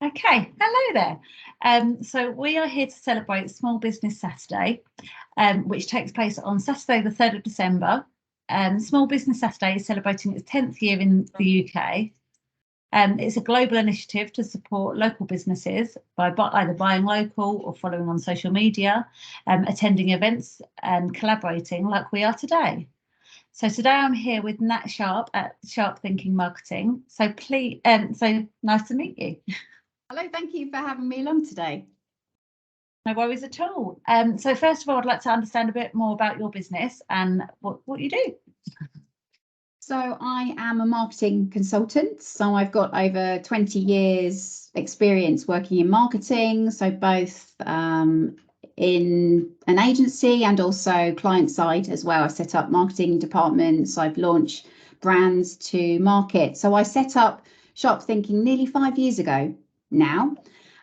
Okay, hello there. So we are here to celebrate Small Business Saturday, which takes place on Saturday, the 3rd of December. Small Business Saturday is celebrating its 10th year in the UK. It's a global initiative to support local businesses by either buying local or following on social media, attending events and collaborating like we are today. So today I'm here with Nat Sharp at Sharp Thinking Marketing. So please, so nice to meet you. Hello, thank you for having me along today. No worries at all. So first of all, I'd like to understand a bit more about your business and what you do. So I am a marketing consultant. So I've got over 20 years experience working in marketing. So both in an agency and also client side as well. I've set up marketing departments. I've launched brands to market. So I set up Sharp Thinking nearly 5 years ago now.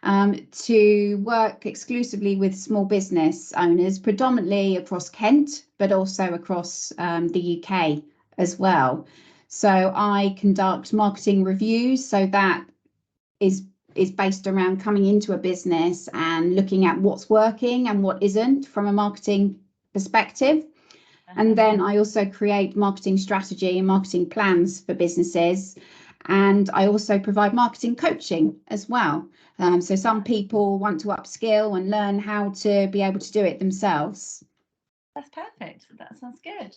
To work exclusively with small business owners, predominantly across Kent, but also across the UK as well. So I conduct marketing reviews. So that is based around coming into a business and looking at what's working and what isn't from a marketing perspective. And then I also create marketing strategy and marketing plans for businesses. And I also provide marketing coaching as well. So some people want to upskill and learn how to be able to do it themselves. That's perfect. That sounds good.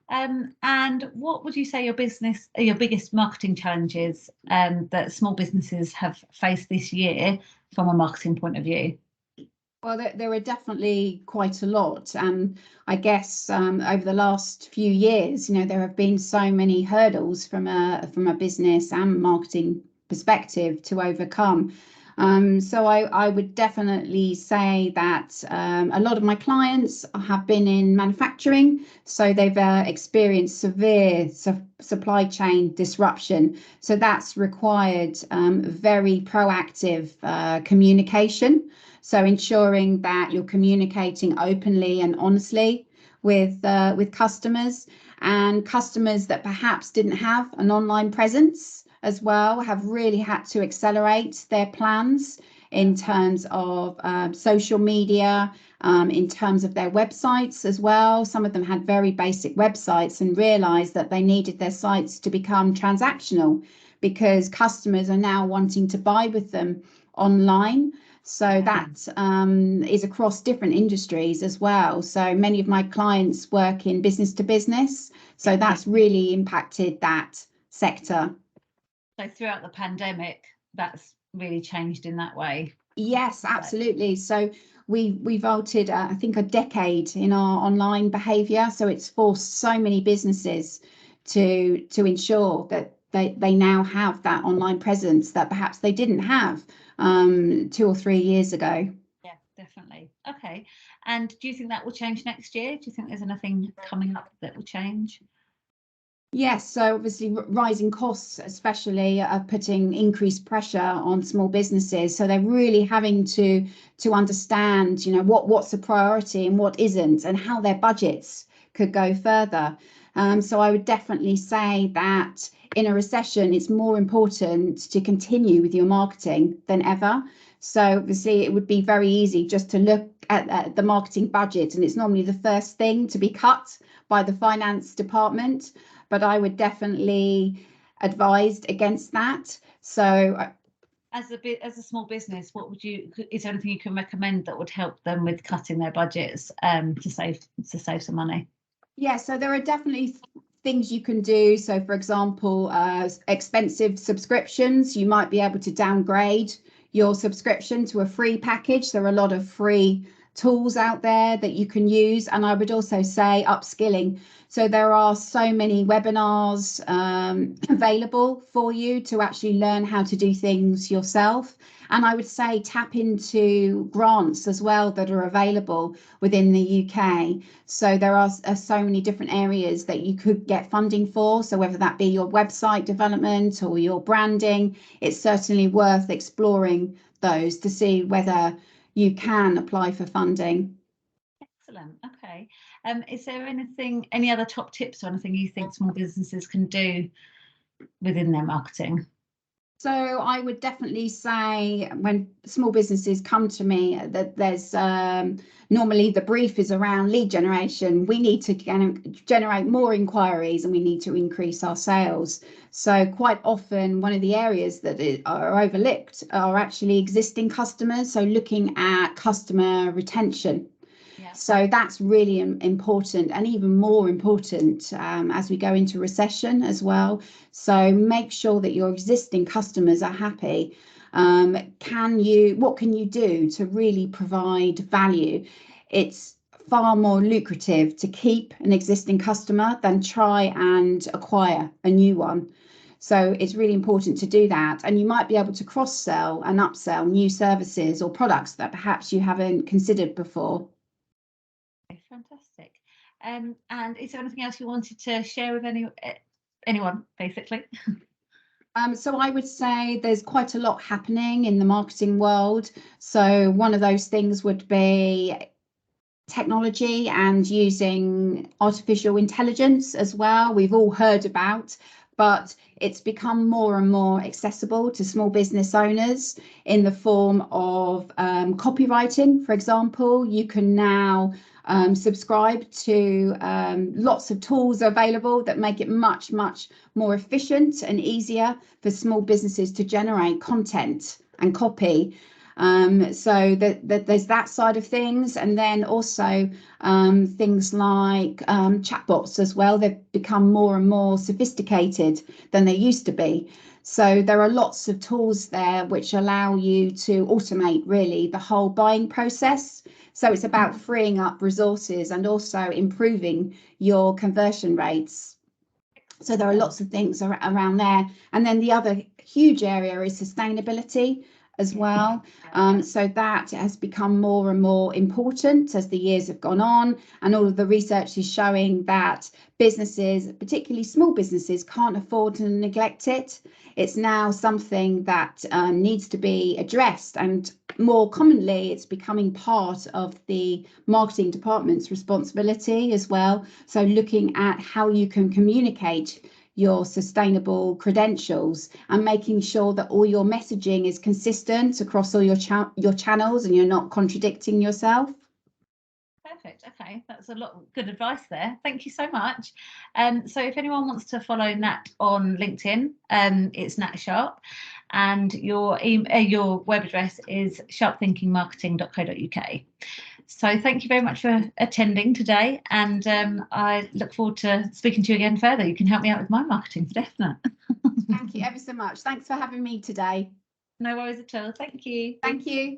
And what would you say your biggest marketing challenges that small businesses have faced this year from a marketing point of view? Well, there are definitely quite a lot. And I guess over the last few years, there have been so many hurdles from a business and marketing perspective to overcome. So I would definitely say that a lot of my clients have been in manufacturing, so they've experienced severe supply chain disruption. So that's required very proactive communication. So ensuring that you're communicating openly and honestly with customers, and customers that perhaps didn't have an online presence as well have really had to accelerate their plans in terms of social media, in terms of their websites as well. Some of them had very basic websites and realized that they needed their sites to become transactional because customers are now wanting to buy with them online. So that is across different industries as well. So many of my clients work in business to business. So that's really impacted that sector. So throughout the pandemic, that's really changed in that way. Yes, absolutely. So we've altered, I think, a decade in our online behaviour. So it's forced so many businesses to ensure that they now have that online presence that perhaps they didn't have 2 or 3 years ago. Yeah, definitely. Okay. And do you think that will change next year? Do you think there's anything coming up that will change? Yes, so obviously rising costs especially are putting increased pressure on small businesses. So they're really having to understand, what's a priority and what isn't, and how their budgets could go further. So I would definitely say that in a recession, it's more important to continue with your marketing than ever. So obviously it would be very easy just to look at the marketing budget, and it's normally the first thing to be cut by the finance department. But I would definitely advise against that. So as a small business, is there anything you can recommend that would help them with cutting their budgets to save some money? Yeah, so there are definitely things you can do. So for example, expensive subscriptions, you might be able to downgrade your subscription to a free package. There are a lot of free tools out there that you can use. And I would also say upskilling. So there are so many webinars available for you to actually learn how to do things yourself. And I would say tap into grants as well that are available within the UK. So there are so many different areas that you could get funding for. So whether that be your website development or your branding, it's certainly worth exploring those to see whether you can apply for funding. Excellent. Okay. Is there any other top tips or anything you think small businesses can do within their marketing? So I would definitely say when small businesses come to me that there's normally the brief is around lead generation. We need to generate more inquiries and we need to increase our sales. So quite often one of the areas that are overlooked are actually existing customers. So looking at customer retention. Yeah. So that's really important, and even more important as we go into recession as well. So make sure that your existing customers are happy. What can you do to really provide value? It's far more lucrative to keep an existing customer than try and acquire a new one. So it's really important to do that. And you might be able to cross-sell and upsell new services or products that perhaps you haven't considered before. Fantastic. And is there anything else you wanted to share with anyone, basically? So I would say there's quite a lot happening in the marketing world. So one of those things would be technology and using artificial intelligence as well. We've all heard about, but it's become more and more accessible to small business owners in the form of copywriting. For example, you can now subscribe to lots of tools available that make it much more efficient and easier for small businesses to generate content and copy. So there's that side of things, and then also things like chatbots as well. They've become more and more sophisticated than they used to be. So there are lots of tools there which allow you to automate really the whole buying process. So it's about freeing up resources and also improving your conversion rates. So there are lots of things around there. And then the other huge area is sustainability as well. So that has become more and more important as the years have gone on, and all of the research is showing that businesses, particularly small businesses, can't afford to neglect it. It's now something that needs to be addressed, and more commonly it's becoming part of the marketing department's responsibility as well. So looking at how you can communicate your sustainable credentials and making sure that all your messaging is consistent across all your channels and you're not contradicting yourself. Perfect. Okay, that's a lot of good advice there. Thank you so much. So if anyone wants to follow Nat on LinkedIn, it's Nat Sharp, and your web address is sharpthinkingmarketing.co.uk. So thank you very much for attending today, and I look forward to speaking to you again further. You can help me out with my marketing for definite. Thank you ever so much. Thanks for having me today. No worries at all. Thank you. Thank you.